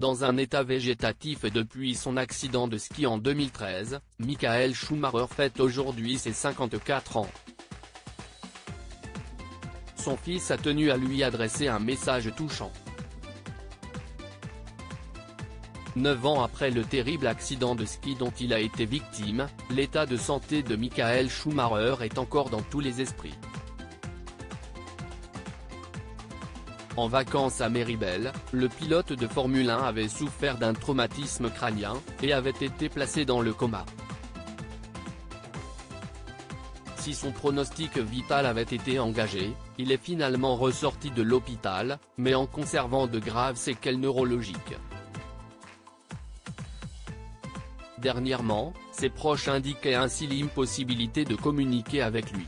dans un état végétatif depuis son accident de ski en 2013, Michael Schumacher fête aujourd'hui ses 54 ans. Son fils a tenu à lui adresser un message touchant. 9 ans après le terrible accident de ski dont il a été victime, l'état de santé de Michael Schumacher est encore dans tous les esprits. En vacances à Méribel, le pilote de Formule 1 avait souffert d'un traumatisme crânien, et avait été placé dans le coma. Si son pronostic vital avait été engagé, il est finalement ressorti de l'hôpital, mais en conservant de graves séquelles neurologiques. Dernièrement, ses proches indiquaient ainsi l'impossibilité de communiquer avec lui.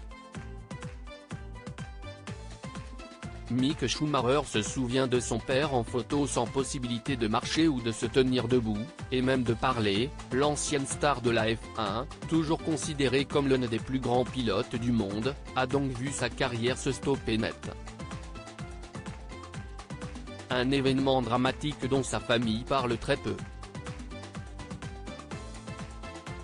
Mick Schumacher se souvient de son père en photo sans possibilité de marcher ou de se tenir debout, et même de parler. L'ancienne star de la F1, toujours considéré comme l'un des plus grands pilotes du monde, a donc vu sa carrière se stopper net. Un événement dramatique dont sa famille parle très peu.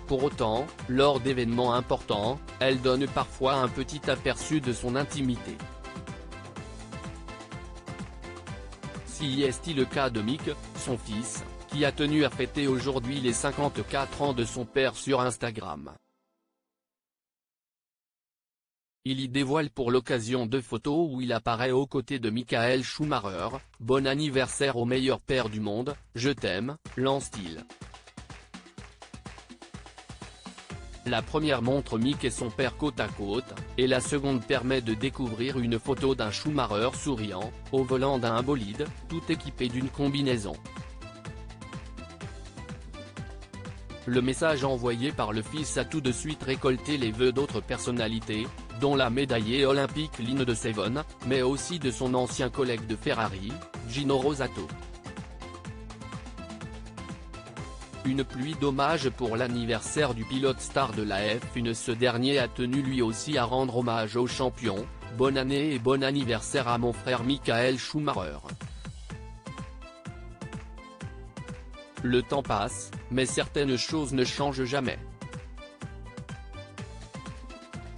Pour autant, lors d'événements importants, elle donne parfois un petit aperçu de son intimité. Si est-il le cas de Mick, son fils, qui a tenu à fêter aujourd'hui les 54 ans de son père sur Instagram. Il y dévoile pour l'occasion 2 photos où il apparaît aux côtés de Michael Schumacher. « Bon anniversaire au meilleur père du monde, je t'aime », lance-t-il. La première montre Mick et son père côte à côte, et la seconde permet de découvrir une photo d'un Schumacher souriant, au volant d'un bolide, tout équipé d'une combinaison. Le message envoyé par le fils a tout de suite récolté les vœux d'autres personnalités, dont la médaillée olympique Line de Sevon, mais aussi de son ancien collègue de Ferrari, Gino Rosato. Une pluie d'hommages pour l'anniversaire du pilote star de la F1. Ce dernier a tenu lui aussi à rendre hommage au champion. « Bonne année et bon anniversaire à mon frère Michael Schumacher. Le temps passe, mais certaines choses ne changent jamais.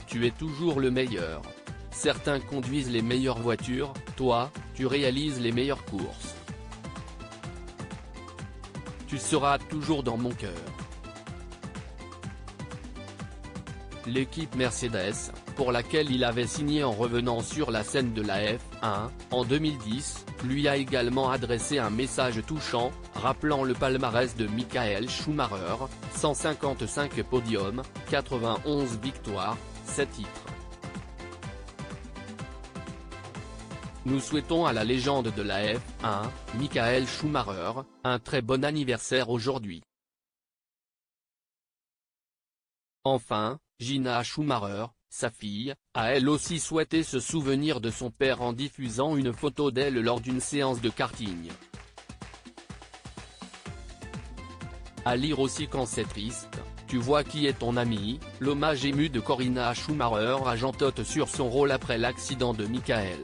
Tu es toujours le meilleur. Certains conduisent les meilleures voitures, toi, tu réalises les meilleures courses. Tu seras toujours dans mon cœur. » L'équipe Mercedes, pour laquelle il avait signé en revenant sur la scène de la F1, en 2010, lui a également adressé un message touchant, rappelant le palmarès de Michael Schumacher, 155 podiums, 91 victoires, 7 titres. Nous souhaitons à la légende de la F1, Michael Schumacher, un très bon anniversaire aujourd'hui. Enfin, Gina Schumacher, sa fille, a elle aussi souhaité se souvenir de son père en diffusant une photo d'elle lors d'une séance de karting. À lire aussi quand c'est triste, tu vois qui est ton ami. L'hommage ému de Corinna Schumacher à Jean Todt sur son rôle après l'accident de Michael.